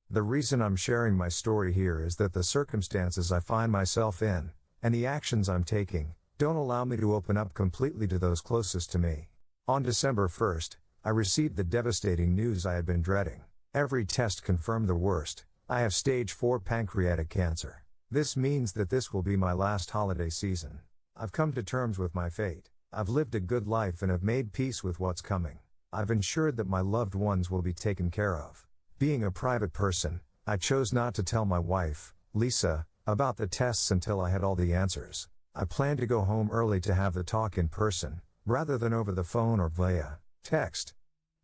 The reason I'm sharing my story here is that the circumstances I find myself in, and the actions I'm taking, don't allow me to open up completely to those closest to me. On December 1st, I received the devastating news I had been dreading. Every test confirmed the worst. I have stage 4 pancreatic cancer. This means that this will be my last holiday season. I've come to terms with my fate. I've lived a good life and have made peace with what's coming. I've ensured that my loved ones will be taken care of. Being a private person, I chose not to tell my wife, Lisa, about the tests until I had all the answers. I planned to go home early to have the talk in person, rather than over the phone or via text.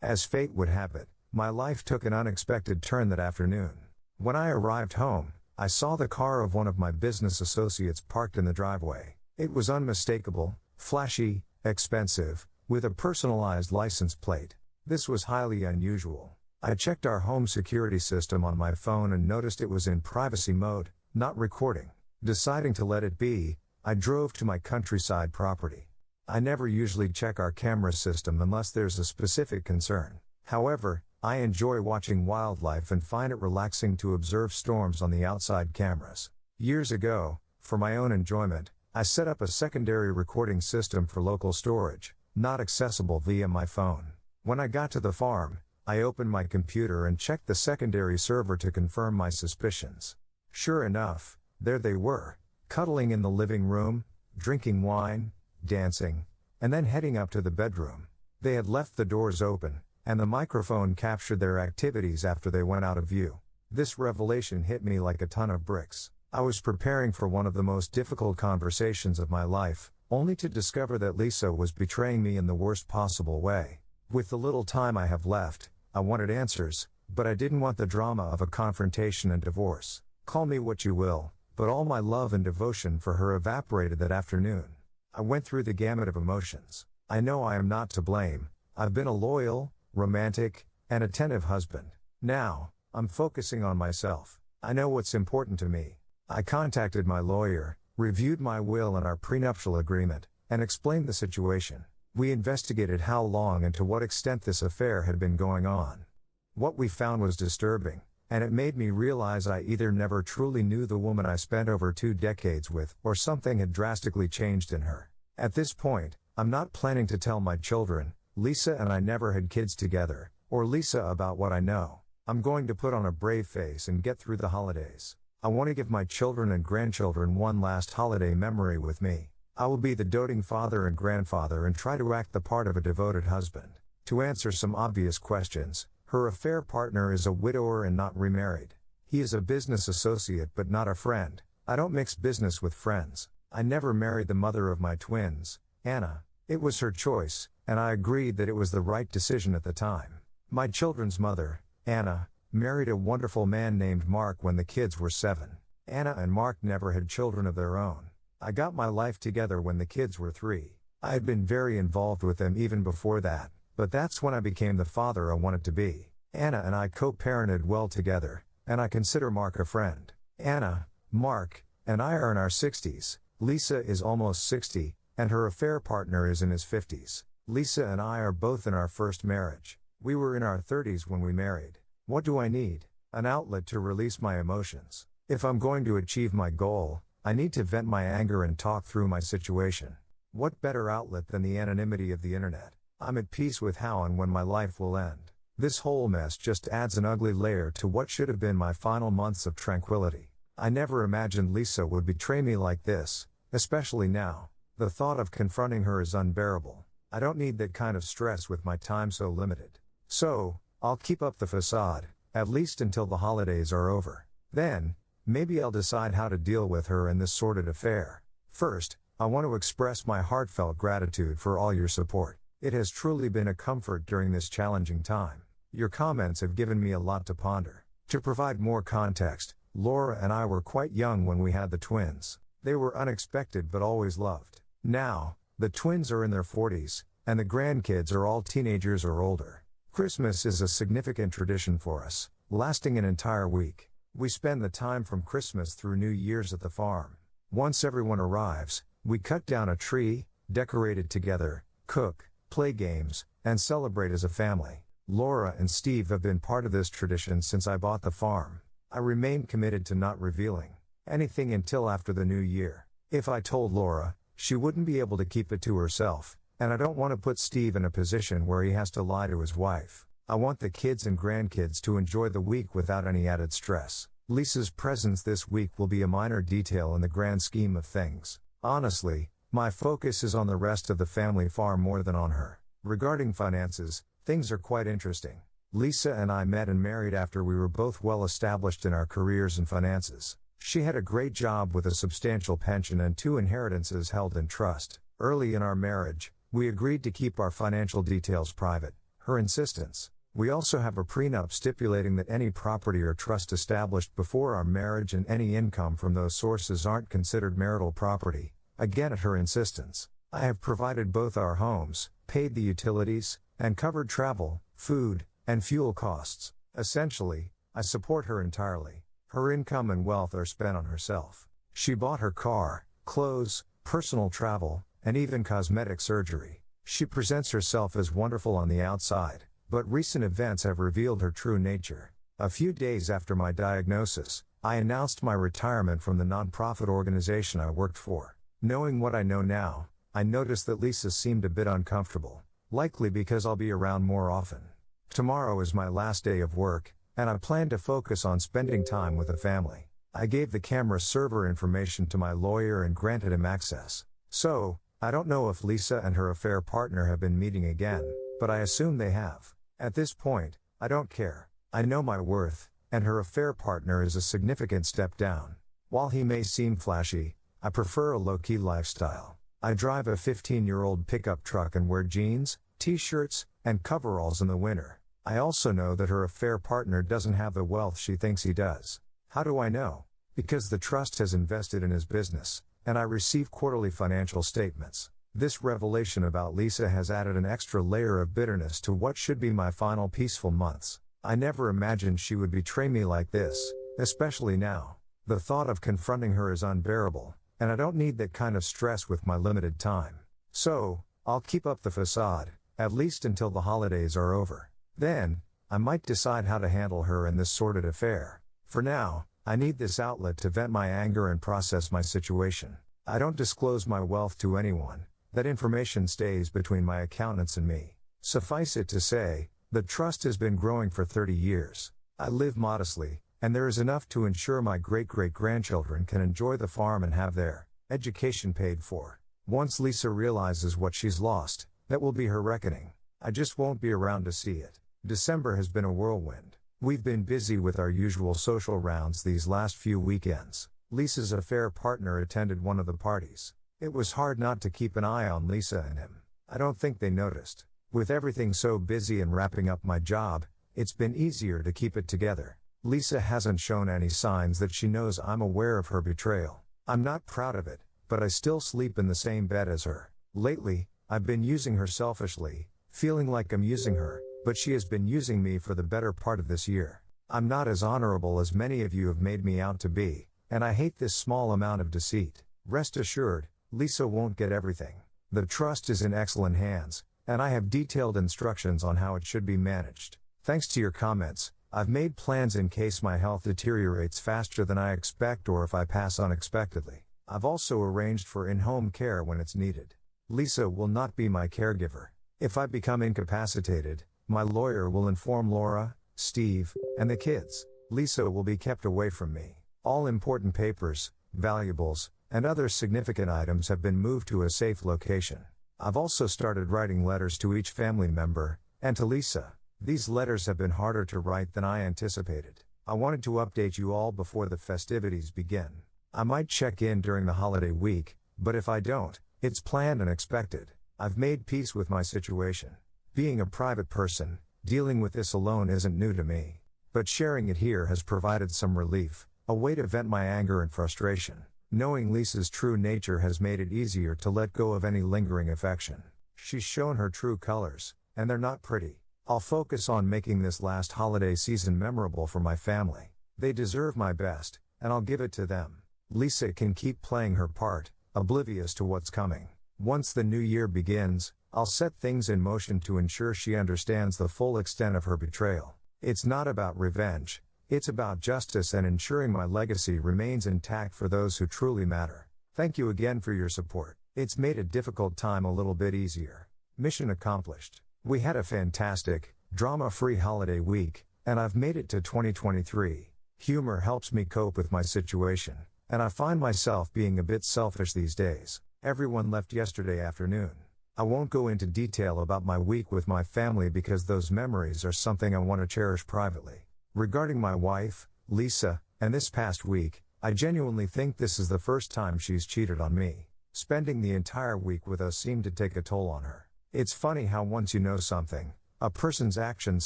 As fate would have it, my life took an unexpected turn that afternoon. When I arrived home, I saw the car of one of my business associates parked in the driveway. It was unmistakable, flashy, expensive, with a personalized license plate. This was highly unusual. I checked our home security system on my phone and noticed it was in privacy mode, not recording. Deciding to let it be, I drove to my countryside property. I never usually check our camera system unless there's a specific concern. However, I enjoy watching wildlife and find it relaxing to observe storms on the outside cameras. Years ago, for my own enjoyment, I set up a secondary recording system for local storage, not accessible via my phone. When I got to the farm, I opened my computer and checked the secondary server to confirm my suspicions. Sure enough, there they were, cuddling in the living room, drinking wine, dancing, and then heading up to the bedroom. They had left the doors open, and the microphone captured their activities after they went out of view. This revelation hit me like a ton of bricks. I was preparing for one of the most difficult conversations of my life, only to discover that Lisa was betraying me in the worst possible way. With the little time I have left, I wanted answers, but I didn't want the drama of a confrontation and divorce. Call me what you will, but all my love and devotion for her evaporated that afternoon. I went through the gamut of emotions. I know I am not to blame. I've been a loyal, romantic, and attentive husband. Now, I'm focusing on myself. I know what's important to me. I contacted my lawyer, reviewed my will and our prenuptial agreement, and explained the situation. We investigated how long and to what extent this affair had been going on. What we found was disturbing, and it made me realize I either never truly knew the woman I spent over 2 decades with, or something had drastically changed in her. At this point, I'm not planning to tell my children, Lisa and I never had kids together, or Lisa about what I know. I'm going to put on a brave face and get through the holidays. I want to give my children and grandchildren one last holiday memory with me. I will be the doting father and grandfather and try to act the part of a devoted husband. To answer some obvious questions, her affair partner is a widower and not remarried. He is a business associate but not a friend. I don't mix business with friends. I never married the mother of my twins, Anna. It was her choice, and I agreed that it was the right decision at the time. My children's mother, Anna, married a wonderful man named Mark when the kids were 7. Anna and Mark never had children of their own. I got my life together when the kids were 3. I had been very involved with them even before that, but that's when I became the father I wanted to be. Anna and I co-parented well together, and I consider Mark a friend. Anna, Mark, and I are in our 60s. Lisa is almost 60, and her affair partner is in his 50s. Lisa and I are both in our first marriage. We were in our 30s when we married. What do I need? An outlet to release my emotions. If I'm going to achieve my goal, I need to vent my anger and talk through my situation. What better outlet than the anonymity of the internet? I'm at peace with how and when my life will end. This whole mess just adds an ugly layer to what should have been my final months of tranquility. I never imagined Lisa would betray me like this, especially now. The thought of confronting her is unbearable. I don't need that kind of stress with my time so limited. So, I'll keep up the facade, at least until the holidays are over. Then, maybe I'll decide how to deal with her and this sordid affair. First, I want to express my heartfelt gratitude for all your support. It has truly been a comfort during this challenging time. Your comments have given me a lot to ponder. To provide more context, Laura and I were quite young when we had the twins. They were unexpected but always loved. Now, the twins are in their 40s, and the grandkids are all teenagers or older. Christmas is a significant tradition for us, lasting an entire week. We spend the time from Christmas through New Year's at the farm. Once everyone arrives, we cut down a tree, decorate it together, cook, play games, and celebrate as a family. Laura and Steve have been part of this tradition since I bought the farm. I remain committed to not revealing anything until after the new year. If I told Laura, she wouldn't be able to keep it to herself, and I don't want to put Steve in a position where he has to lie to his wife. I want the kids and grandkids to enjoy the week without any added stress. Lisa's presence this week will be a minor detail in the grand scheme of things. Honestly, my focus is on the rest of the family far more than on her. Regarding finances, things are quite interesting. Lisa and I met and married after we were both well established in our careers and finances. She had a great job with a substantial pension and 2 inheritances held in trust. Early in our marriage, we agreed to keep our financial details private, her insistence. We also have a prenup stipulating that any property or trust established before our marriage and any income from those sources aren't considered marital property, again at her insistence. I have provided both our homes, paid the utilities, and covered travel, food, and fuel costs. Essentially, I support her entirely. Her income and wealth are spent on herself. She bought her car, clothes, personal travel, and even cosmetic surgery. She presents herself as wonderful on the outside, but recent events have revealed her true nature. A few days after my diagnosis, I announced my retirement from the nonprofit organization I worked for. Knowing what I know now, I noticed that Lisa seemed a bit uncomfortable, likely because I'll be around more often. Tomorrow is my last day of work, and I plan to focus on spending time with the family. I gave the camera server information to my lawyer and granted him access. So, I don't know if Lisa and her affair partner have been meeting again, but I assume they have. At this point, I don't care. I know my worth, and her affair partner is a significant step down. While he may seem flashy, I prefer a low-key lifestyle. I drive a 15-year-old pickup truck and wear jeans, t-shirts, and coveralls in the winter. I also know that her affair partner doesn't have the wealth she thinks he does. How do I know? Because the trust has invested in his business, and I receive quarterly financial statements. This revelation about Lisa has added an extra layer of bitterness to what should be my final peaceful months. I never imagined she would betray me like this, especially now. The thought of confronting her is unbearable, and I don't need that kind of stress with my limited time. So, I'll keep up the facade, at least until the holidays are over. Then, I might decide how to handle her and this sordid affair. For now, I need this outlet to vent my anger and process my situation. I don't disclose my wealth to anyone. That information stays between my accountants and me. Suffice it to say, the trust has been growing for 30 years. I live modestly, and there is enough to ensure my great-great-grandchildren can enjoy the farm and have their education paid for. Once Lisa realizes what she's lost, that will be her reckoning. I just won't be around to see it. December has been a whirlwind. We've been busy with our usual social rounds these last few weekends. Lisa's affair partner attended one of the parties. It was hard not to keep an eye on Lisa and him. I don't think they noticed. With everything so busy and wrapping up my job, it's been easier to keep it together. Lisa hasn't shown any signs that she knows I'm aware of her betrayal. I'm not proud of it, but I still sleep in the same bed as her. Lately, I've been using her selfishly, feeling like I'm using her, but she has been using me for the better part of this year. I'm not as honorable as many of you have made me out to be, and I hate this small amount of deceit. Rest assured, Lisa won't get everything. The trust is in excellent hands, and I have detailed instructions on how it should be managed. Thanks to your comments, I've made plans in case my health deteriorates faster than I expect or if I pass unexpectedly. I've also arranged for in-home care when it's needed. Lisa will not be my caregiver. If I become incapacitated, my lawyer will inform Laura, Steve, and the kids. Lisa will be kept away from me. All important papers, valuables, and other significant items have been moved to a safe location. I've also started writing letters to each family member, and to Lisa. These letters have been harder to write than I anticipated. I wanted to update you all before the festivities begin. I might check in during the holiday week, but if I don't, it's planned and expected. I've made peace with my situation. Being a private person, dealing with this alone isn't new to me. But sharing it here has provided some relief, a way to vent my anger and frustration. Knowing Lisa's true nature has made it easier to let go of any lingering affection. She's shown her true colors, and they're not pretty. I'll focus on making this last holiday season memorable for my family. They deserve my best, and I'll give it to them. Lisa can keep playing her part, oblivious to what's coming. Once the new year begins, I'll set things in motion to ensure she understands the full extent of her betrayal. It's not about revenge, it's about justice and ensuring my legacy remains intact for those who truly matter. Thank you again for your support. It's made a difficult time a little bit easier. Mission accomplished. We had a fantastic, drama-free holiday week, and I've made it to 2023. Humor helps me cope with my situation, and I find myself being a bit selfish these days. Everyone left yesterday afternoon. I won't go into detail about my week with my family because those memories are something I want to cherish privately. Regarding my wife, Lisa, and this past week, I genuinely think this is the first time she's cheated on me. Spending the entire week with us seemed to take a toll on her. It's funny how once you know something, a person's actions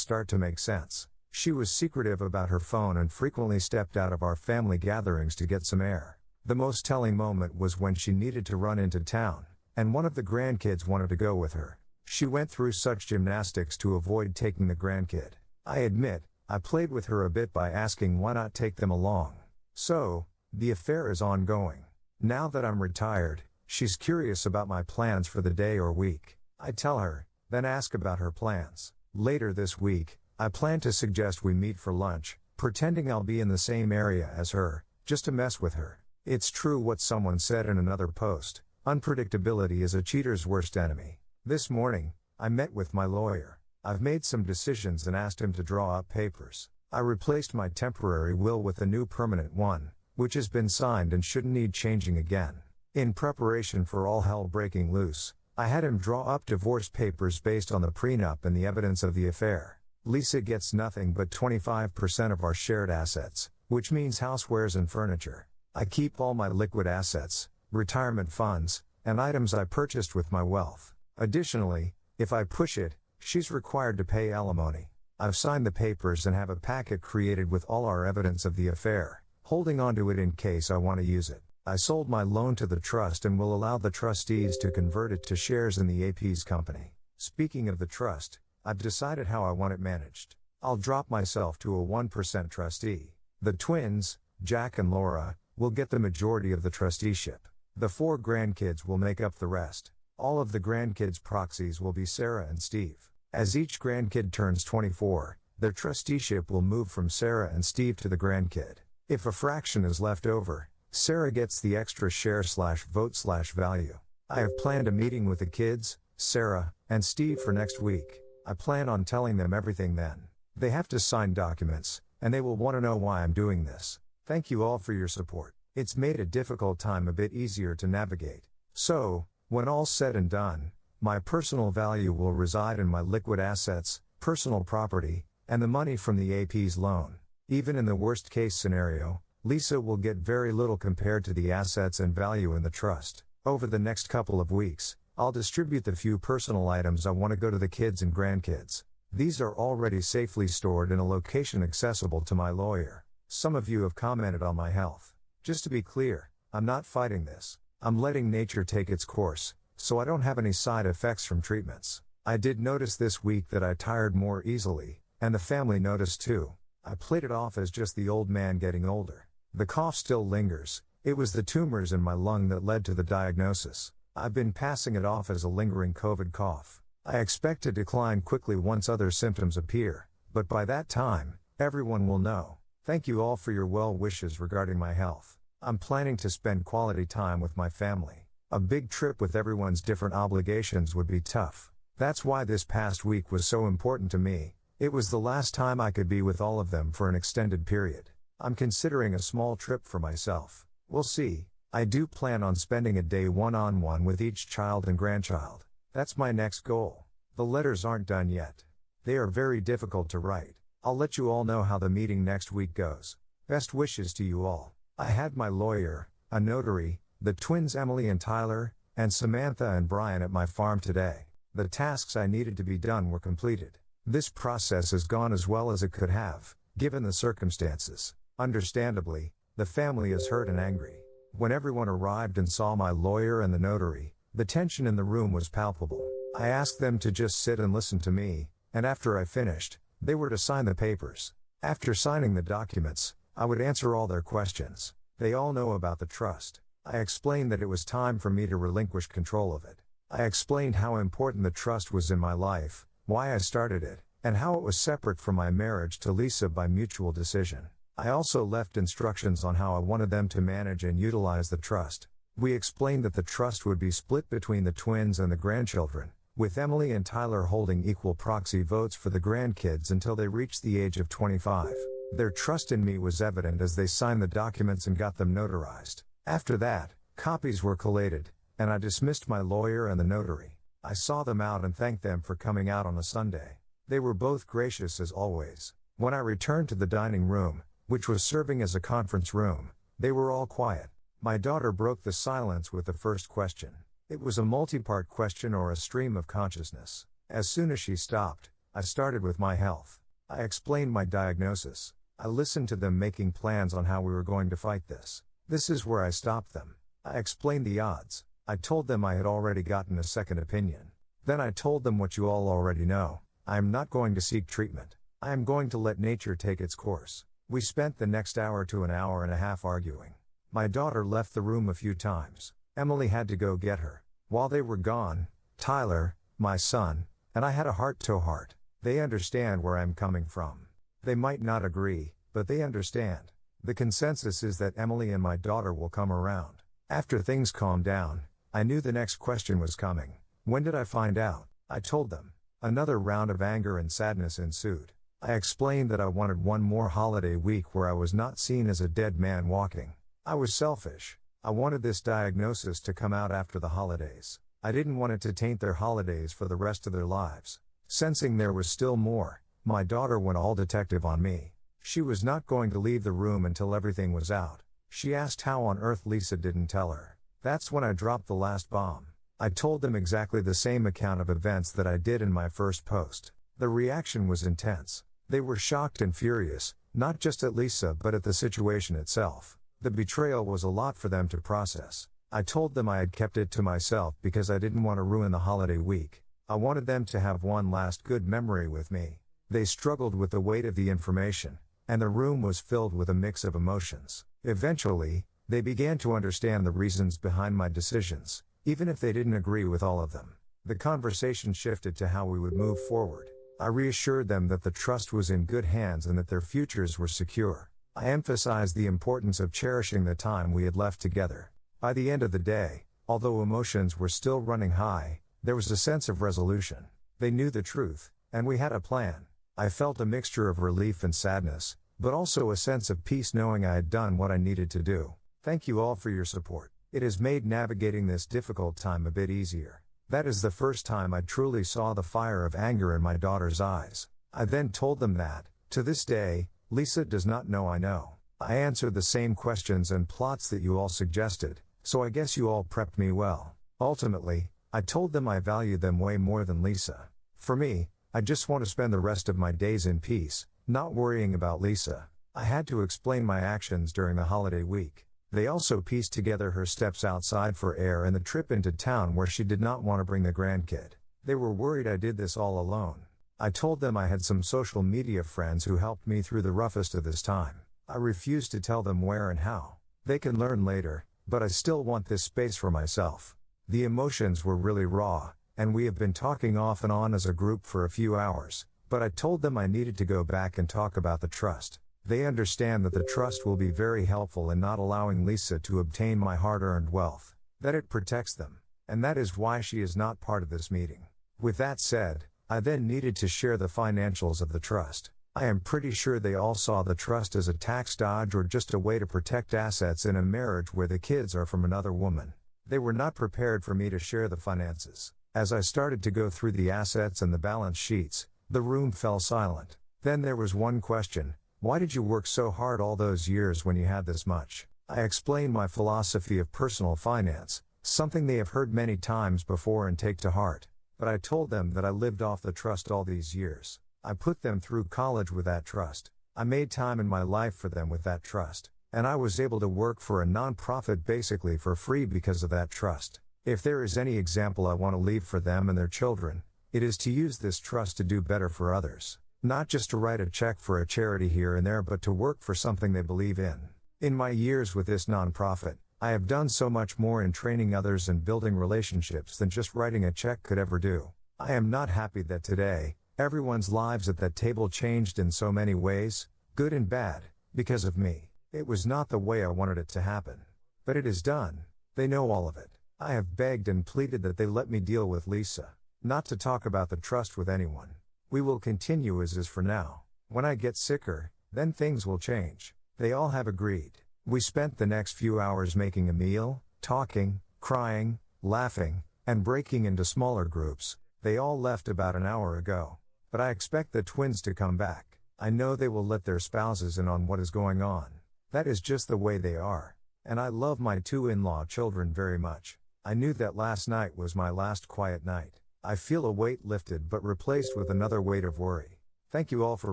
start to make sense. She was secretive about her phone and frequently stepped out of our family gatherings to get some air. The most telling moment was when she needed to run into town, and one of the grandkids wanted to go with her. She went through such gymnastics to avoid taking the grandkid. I admit, I played with her a bit by asking why not take them along. So, the affair is ongoing. Now that I'm retired, she's curious about my plans for the day or week. I tell her, then ask about her plans. Later this week, I plan to suggest we meet for lunch, pretending I'll be in the same area as her, just to mess with her. It's true what someone said in another post, unpredictability is a cheater's worst enemy. This morning, I met with my lawyer. I've made some decisions and asked him to draw up papers. I replaced my temporary will with a new permanent one, which has been signed and shouldn't need changing again. In preparation for all hell breaking loose, I had him draw up divorce papers based on the prenup and the evidence of the affair. Lisa gets nothing but 25% of our shared assets, which means housewares and furniture. I keep all my liquid assets, retirement funds, and items I purchased with my wealth. Additionally, if I push it, she's required to pay alimony. I've signed the papers and have a packet created with all our evidence of the affair, holding onto it in case I want to use it. I sold my loan to the trust and will allow the trustees to convert it to shares in the AP's company. Speaking of the trust, I've decided how I want it managed. I'll drop myself to a 1% trustee. The twins, Jack and Laura, will get the majority of the trusteeship. The 4 grandkids will make up the rest. All of the grandkids' proxies will be Sarah and Steve. As each grandkid turns 24, their trusteeship will move from Sarah and Steve to the grandkid. If a fraction is left over, Sarah gets the extra share/vote/value. I have planned a meeting with the kids, Sarah, and Steve for next week. I plan on telling them everything then. They have to sign documents, and they will want to know why I'm doing this. Thank you all for your support. It's made a difficult time a bit easier to navigate. So, when all's said and done, my personal value will reside in my liquid assets, personal property, and the money from the AP's loan. Even in the worst case scenario, Lisa will get very little compared to the assets and value in the trust. Over the next couple of weeks, I'll distribute the few personal items I want to go to the kids and grandkids. These are already safely stored in a location accessible to my lawyer. Some of you have commented on my health. Just to be clear, I'm not fighting this. I'm letting nature take its course, so I don't have any side effects from treatments. I did notice this week that I tired more easily, and the family noticed too. I played it off as just the old man getting older. The cough still lingers. It was the tumors in my lung that led to the diagnosis. I've been passing it off as a lingering COVID cough. I expect to decline quickly once other symptoms appear, but by that time, everyone will know. Thank you all for your well wishes regarding my health. I'm planning to spend quality time with my family. A big trip with everyone's different obligations would be tough. That's why this past week was so important to me. It was the last time I could be with all of them for an extended period. I'm considering a small trip for myself. We'll see. I do plan on spending a day one-on-one with each child and grandchild. That's my next goal. The letters aren't done yet. They are very difficult to write. I'll let you all know how the meeting next week goes. Best wishes to you all. I had my lawyer, a notary, the twins Emily and Tyler, and Samantha and Brian at my farm today. The tasks I needed to be done were completed. This process has gone as well as it could have, given the circumstances. Understandably, the family is hurt and angry. When everyone arrived and saw my lawyer and the notary, the tension in the room was palpable. I asked them to just sit and listen to me, and after I finished, they were to sign the papers. After signing the documents, I would answer all their questions. They all know about the trust. I explained that it was time for me to relinquish control of it. I explained how important the trust was in my life, why I started it, and how it was separate from my marriage to Lisa by mutual decision. I also left instructions on how I wanted them to manage and utilize the trust. We explained that the trust would be split between the twins and the grandchildren, with Emily and Tyler holding equal proxy votes for the grandkids until they reached the age of 25. Their trust in me was evident as they signed the documents and got them notarized. After that, copies were collated, and I dismissed my lawyer and the notary. I saw them out and thanked them for coming out on a Sunday. They were both gracious as always. When I returned to the dining room, which was serving as a conference room, they were all quiet. My daughter broke the silence with the first question. It was a multi-part question or a stream of consciousness. As soon as she stopped, I started with my health. I explained my diagnosis. I listened to them making plans on how we were going to fight this. This is where I stopped them. I explained the odds. I told them I had already gotten a second opinion. Then I told them what you all already know. I am not going to seek treatment. I am going to let nature take its course. We spent the next hour to an hour and a half arguing. My daughter left the room a few times. Emily had to go get her. While they were gone, Tyler, my son, and I had a heart-to-heart. They understand where I'm coming from. They might not agree, but they understand. The consensus is that Emily and my daughter will come around. After things calmed down, I knew the next question was coming. When did I find out? I told them. Another round of anger and sadness ensued. I explained that I wanted one more holiday week where I was not seen as a dead man walking. I was selfish. I wanted this diagnosis to come out after the holidays. I didn't want it to taint their holidays for the rest of their lives. Sensing there was still more, my daughter went all detective on me. She was not going to leave the room until everything was out. She asked how on earth Lisa didn't tell her. That's when I dropped the last bomb. I told them exactly the same account of events that I did in my first post. The reaction was intense. They were shocked and furious, not just at Lisa but at the situation itself. The betrayal was a lot for them to process. I told them I had kept it to myself because I didn't want to ruin the holiday week. I wanted them to have one last good memory with me. They struggled with the weight of the information, and the room was filled with a mix of emotions. Eventually, they began to understand the reasons behind my decisions, even if they didn't agree with all of them. The conversation shifted to how we would move forward. I reassured them that the trust was in good hands and that their futures were secure. I emphasized the importance of cherishing the time we had left together. By the end of the day, although emotions were still running high, there was a sense of resolution. They knew the truth, and we had a plan. I felt a mixture of relief and sadness, but also a sense of peace knowing I had done what I needed to do. Thank you all for your support. It has made navigating this difficult time a bit easier. That is the first time I truly saw the fire of anger in my daughter's eyes. I then told them that, to this day, Lisa does not know I know. I answered the same questions and plots that you all suggested, so I guess you all prepped me well. Ultimately, I told them I valued them way more than Lisa. For me, I just want to spend the rest of my days in peace, not worrying about Lisa. I had to explain my actions during the holiday week. They also pieced together her steps outside for air and the trip into town where she did not want to bring the grandkid. They were worried I did this all alone. I told them I had some social media friends who helped me through the roughest of this time. I refused to tell them where and how. They can learn later, but I still want this space for myself. The emotions were really raw, and we have been talking off and on as a group for a few hours, but I told them I needed to go back and talk about the trust. They understand that the trust will be very helpful in not allowing Lisa to obtain my hard-earned wealth, that it protects them, and that is why she is not part of this meeting. With that said, I then needed to share the financials of the trust. I am pretty sure they all saw the trust as a tax dodge or just a way to protect assets in a marriage where the kids are from another woman. They were not prepared for me to share the finances. As I started to go through the assets and the balance sheets, the room fell silent. Then there was one question: why did you work so hard all those years when you had this much? I explained my philosophy of personal finance, something they have heard many times before and take to heart. But I told them that I lived off the trust all these years. I put them through college with that trust. I made time in my life for them with that trust. And I was able to work for a non-profit basically for free because of that trust. If there is any example I want to leave for them and their children, it is to use this trust to do better for others. Not just to write a check for a charity here and there, but to work for something they believe in. In my years with this non-profit, I have done so much more in training others and building relationships than just writing a check could ever do. I am not happy that today, everyone's lives at that table changed in so many ways, good and bad, because of me. It was not the way I wanted it to happen. But it is done. They know all of it. I have begged and pleaded that they let me deal with Lisa. Not to talk about the trust with anyone. We will continue as is for now. When I get sicker, then things will change. They all have agreed. We spent the next few hours making a meal, talking, crying, laughing, and breaking into smaller groups. They all left about an hour ago. But I expect the twins to come back. I know they will let their spouses in on what is going on. That is just the way they are. And I love my two in-law children very much. I knew that last night was my last quiet night. I feel a weight lifted but replaced with another weight of worry. Thank you all for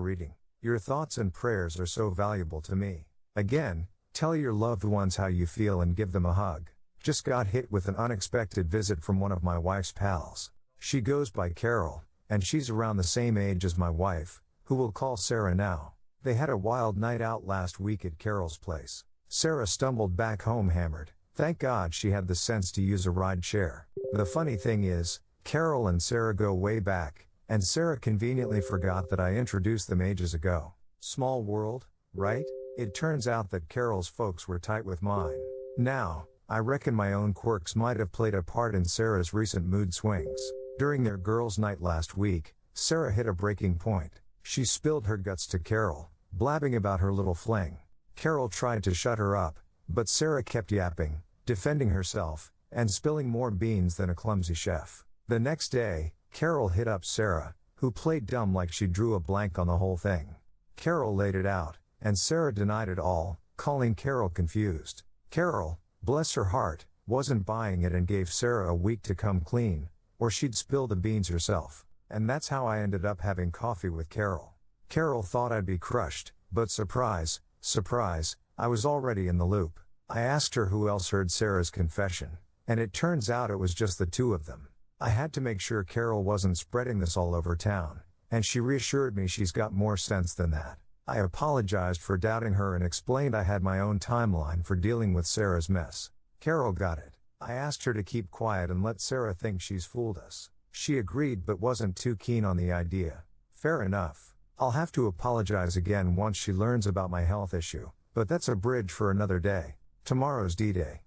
reading. Your thoughts and prayers are so valuable to me. Again, tell your loved ones how you feel and give them a hug. Just got hit with an unexpected visit from one of my wife's pals. She goes by Carol, and she's around the same age as my wife, who we'll call Sarah now. They had a wild night out last week at Carol's place. Sarah stumbled back home hammered. Thank God she had the sense to use a ride share. The funny thing is, Carol and Sarah go way back, and Sarah conveniently forgot that I introduced them ages ago. Small world, right? It turns out that Carol's folks were tight with mine. Now, I reckon my own quirks might have played a part in Sarah's recent mood swings. During their girls' night last week, Sarah hit a breaking point. She spilled her guts to Carol, blabbing about her little fling. Carol tried to shut her up, but Sarah kept yapping, defending herself, and spilling more beans than a clumsy chef. The next day, Carol hit up Sarah, who played dumb like she drew a blank on the whole thing. Carol laid it out, and Sarah denied it all, calling Carol confused. Carol, bless her heart, wasn't buying it and gave Sarah a week to come clean, or she'd spill the beans herself. And that's how I ended up having coffee with Carol. Carol thought I'd be crushed, but surprise, surprise, I was already in the loop. I asked her who else heard Sarah's confession, and it turns out it was just the two of them. I had to make sure Carol wasn't spreading this all over town, and she reassured me she's got more sense than that. I apologized for doubting her and explained I had my own timeline for dealing with Sarah's mess. Carol got it. I asked her to keep quiet and let Sarah think she's fooled us. She agreed but wasn't too keen on the idea. Fair enough. I'll have to apologize again once she learns about my health issue, but that's a bridge for another day. Tomorrow's D-Day.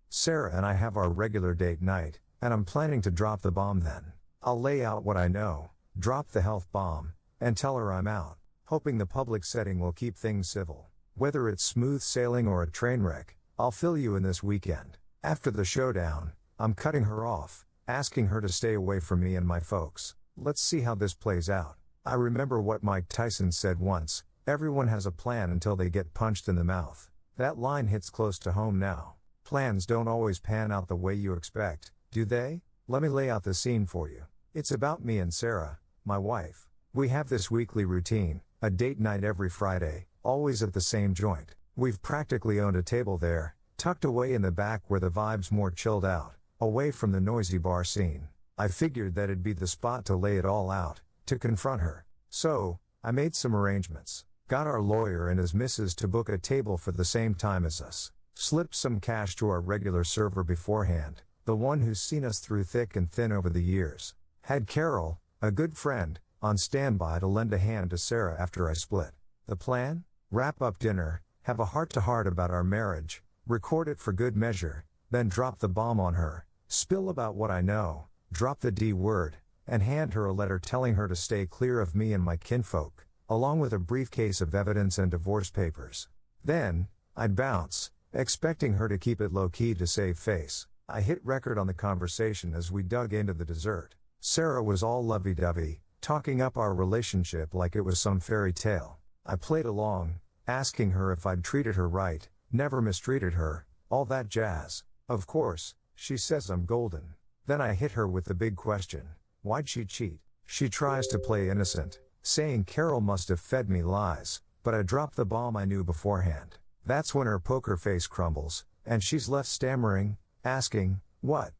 Sarah and I have our regular date night, and I'm planning to drop the bomb then. I'll lay out what I know, drop the health bomb, and tell her I'm out, hoping the public setting will keep things civil. Whether it's smooth sailing or a train wreck, I'll fill you in this weekend. After the showdown, I'm cutting her off, asking her to stay away from me and my folks. Let's see how this plays out. I remember what Mike Tyson said once, everyone has a plan until they get punched in the mouth. That line hits close to home now. Plans don't always pan out the way you expect, do they? Let me lay out the scene for you. It's about me and Sarah, my wife. We have this weekly routine, a date night every Friday, always at the same joint. We've practically owned a table there, tucked away in the back where the vibe's more chilled out, away from the noisy bar scene. I figured that it'd be the spot to lay it all out, to confront her. So, I made some arrangements. Got our lawyer and his missus to book a table for the same time as us. Slipped some cash to our regular server beforehand, the one who's seen us through thick and thin over the years. Had Carol, a good friend, on standby to lend a hand to Sarah after I split. The plan? Wrap up dinner, have a heart-to-heart about our marriage, record it for good measure, then drop the bomb on her, spill about what I know, drop the D word, and hand her a letter telling her to stay clear of me and my kinfolk, along with a briefcase of evidence and divorce papers. Then, I'd bounce, expecting her to keep it low-key to save face. I hit record on the conversation as we dug into the dessert. Sarah was all lovey-dovey, talking up our relationship like it was some fairy tale. I played along, asking her if I'd treated her right, never mistreated her, all that jazz. Of course, she says I'm golden. Then I hit her with the big question. Why'd she cheat? She tries to play innocent, saying Carol must have fed me lies, but I dropped the bomb I knew beforehand. That's when her poker face crumbles, and she's left stammering, asking, what?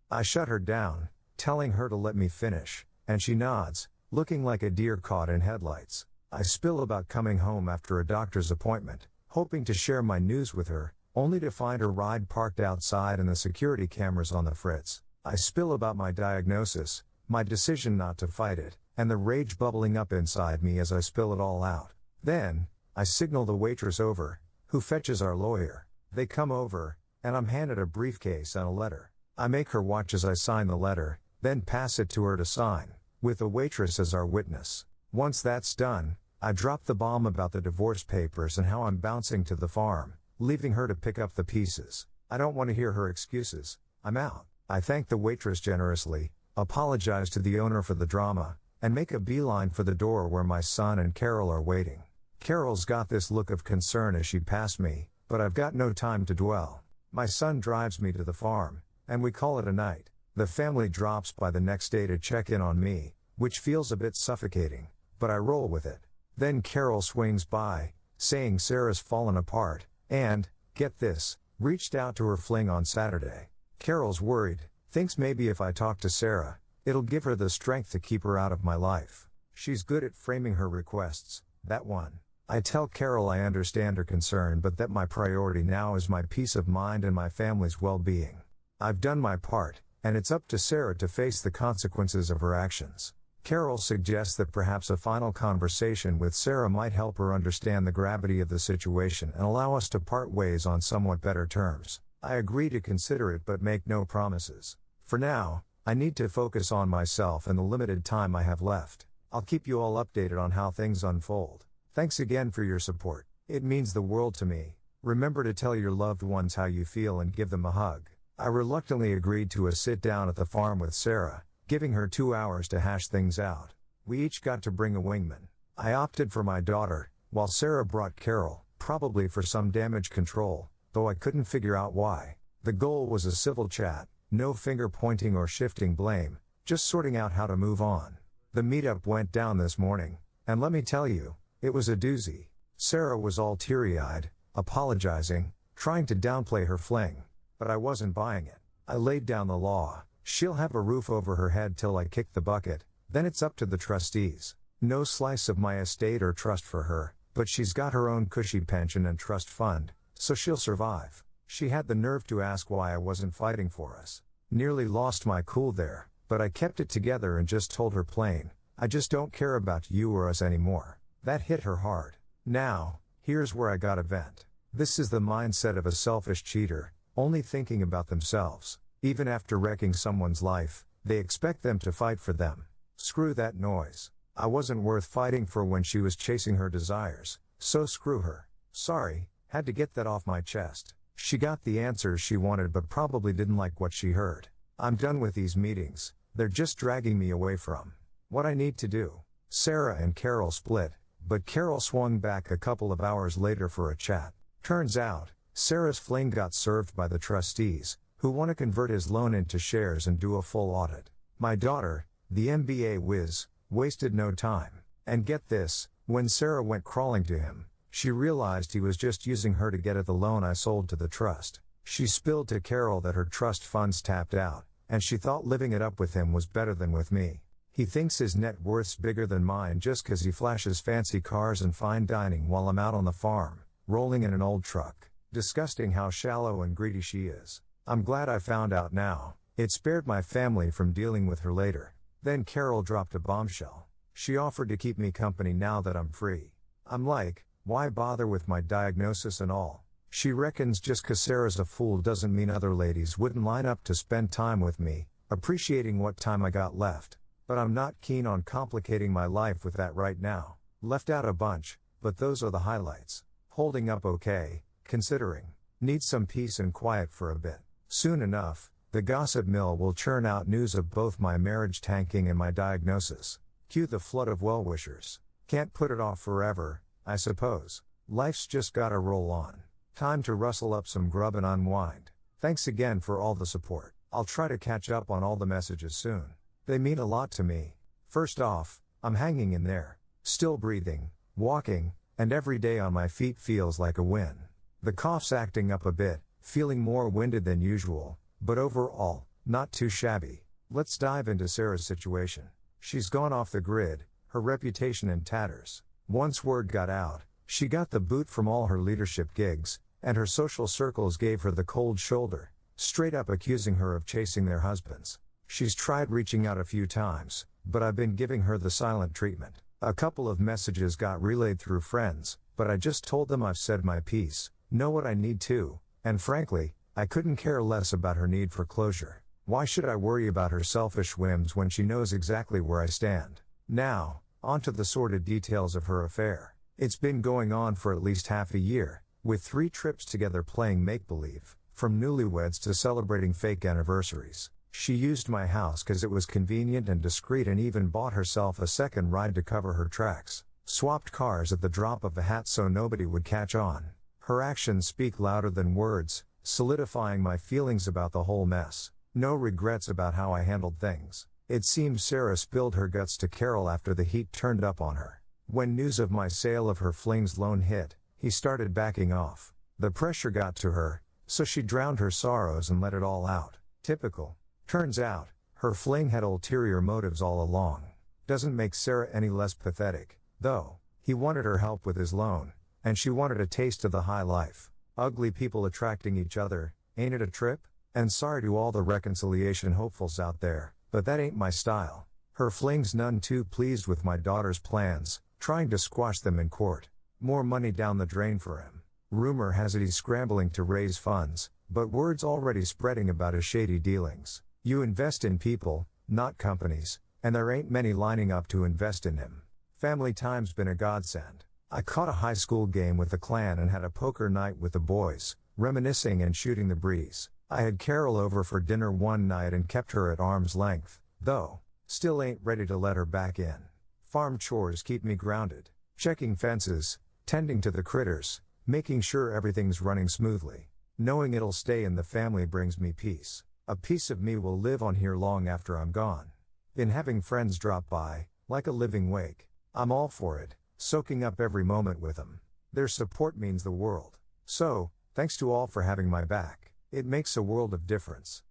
I shut her down, telling her to let me finish, and she nods, looking like a deer caught in headlights. I spill about coming home after a doctor's appointment, hoping to share my news with her, only to find her ride parked outside and the security cameras on the fritz. I spill about my diagnosis, my decision not to fight it, and the rage bubbling up inside me as I spill it all out. Then, I signal the waitress over, who fetches our lawyer. They come over, and I'm handed a briefcase and a letter. I make her watch as I sign the letter, then pass it to her to sign, with the waitress as our witness. Once that's done, I drop the bomb about the divorce papers and how I'm bouncing to the farm, leaving her to pick up the pieces. I don't want to hear her excuses. I'm out. I thank the waitress generously, apologize to the owner for the drama, and make a beeline for the door where my son and Carol are waiting. Carol's got this look of concern as she passed me, but I've got no time to dwell. My son drives me to the farm, and we call it a night. The family drops by the next day to check in on me, which feels a bit suffocating, but I roll with it. Then Carol swings by, saying Sarah's fallen apart, and, get this, reached out to her fling on Saturday. Carol's worried, thinks maybe if I talk to Sarah, it'll give her the strength to keep her out of my life. She's good at framing her requests, that one. I tell Carol I understand her concern but that my priority now is my peace of mind and my family's well-being. I've done my part, and it's up to Sarah to face the consequences of her actions. Carol suggests that perhaps a final conversation with Sarah might help her understand the gravity of the situation and allow us to part ways on somewhat better terms. I agree to consider it but make no promises. For now, I need to focus on myself and the limited time I have left. I'll keep you all updated on how things unfold. Thanks again for your support. It means the world to me. Remember to tell your loved ones how you feel and give them a hug. I reluctantly agreed to a sit down at the farm with Sarah, giving her 2 hours to hash things out. We each got to bring a wingman. I opted for my daughter, while Sarah brought Carol, probably for some damage control, though I couldn't figure out why. The goal was a civil chat, no finger pointing or shifting blame, just sorting out how to move on. The meetup went down this morning, and let me tell you, it was a doozy. Sarah was all teary-eyed, apologizing, trying to downplay her fling. But I wasn't buying it. I laid down the law. She'll have a roof over her head till I kick the bucket, then it's up to the trustees. No slice of my estate or trust for her, but she's got her own cushy pension and trust fund, so she'll survive. She had the nerve to ask why I wasn't fighting for us. Nearly lost my cool there, but I kept it together and just told her plain, I just don't care about you or us anymore. That hit her hard. Now, here's where I gotta vent. This is the mindset of a selfish cheater, only thinking about themselves. Even after wrecking someone's life, they expect them to fight for them. Screw that noise. I wasn't worth fighting for when she was chasing her desires, so screw her. Sorry, had to get that off my chest. She got the answers she wanted but probably didn't like what she heard. I'm done with these meetings, they're just dragging me away from what I need to do. Sarah and Carol split, but Carol swung back a couple of hours later for a chat. Turns out, Sarah's fling got served by the trustees, who want to convert his loan into shares and do a full audit. My daughter, the MBA whiz, wasted no time. And get this, when Sarah went crawling to him, she realized he was just using her to get at the loan I sold to the trust. She spilled to Carol that her trust funds tapped out, and she thought living it up with him was better than with me. He thinks his net worth's bigger than mine just 'cause he flashes fancy cars and fine dining while I'm out on the farm, rolling in an old truck. Disgusting how shallow and greedy she is. I'm glad I found out now. It spared my family from dealing with her later. Then Carol dropped a bombshell. She offered to keep me company now that I'm free. I'm like, why bother with my diagnosis and all? She reckons just 'cause Sarah's a fool doesn't mean other ladies wouldn't line up to spend time with me, appreciating what time I got left. But I'm not keen on complicating my life with that right now. Left out a bunch, but those are the highlights. Holding up okay, considering. Need some peace and quiet for a bit. Soon enough, the gossip mill will churn out news of both my marriage tanking and my diagnosis. Cue the flood of well-wishers. Can't put it off forever, I suppose. Life's just gotta roll on. Time to rustle up some grub and unwind. Thanks again for all the support. I'll try to catch up on all the messages soon. They mean a lot to me. First off, I'm hanging in there. Still breathing, walking, and every day on my feet feels like a win. The cough's acting up a bit, feeling more winded than usual, but overall, not too shabby. Let's dive into Sarah's situation. She's gone off the grid, her reputation in tatters. Once word got out, she got the boot from all her leadership gigs, and her social circles gave her the cold shoulder, straight up accusing her of chasing their husbands. She's tried reaching out a few times, but I've been giving her the silent treatment. A couple of messages got relayed through friends, but I just told them I've said my piece, know what I need to, and frankly, I couldn't care less about her need for closure. Why should I worry about her selfish whims when she knows exactly where I stand? Now, on to the sordid details of her affair. It's been going on for at least half a year, with 3 trips together playing make-believe, from newlyweds to celebrating fake anniversaries. She used my house because it was convenient and discreet and even bought herself a second ride to cover her tracks. Swapped cars at the drop of a hat so nobody would catch on. Her actions speak louder than words, solidifying my feelings about the whole mess. No regrets about how I handled things. It seems Sarah spilled her guts to Carol after the heat turned up on her. When news of my sale of her fling's loan hit, he started backing off. The pressure got to her, so she drowned her sorrows and let it all out. Typical. Turns out, her fling had ulterior motives all along. Doesn't make Sarah any less pathetic, though. He wanted her help with his loan, and she wanted a taste of the high life. Ugly people attracting each other, ain't it a trip? And sorry to all the reconciliation hopefuls out there, but that ain't my style. Her fling's none too pleased with my daughter's plans, trying to squash them in court. More money down the drain for him. Rumor has it he's scrambling to raise funds, but word's already spreading about his shady dealings. You invest in people, not companies, and there ain't many lining up to invest in him. Family time's been a godsend. I caught a high school game with the clan and had a poker night with the boys, reminiscing and shooting the breeze. I had Carol over for dinner one night and kept her at arm's length, though, still ain't ready to let her back in. Farm chores keep me grounded. Checking fences, tending to the critters, making sure everything's running smoothly. Knowing it'll stay in the family brings me peace. A piece of me will live on here long after I'm gone. Been having friends drop by, like a living wake. I'm all for it, soaking up every moment with them. Their support means the world. So, thanks to all for having my back. It makes a world of difference.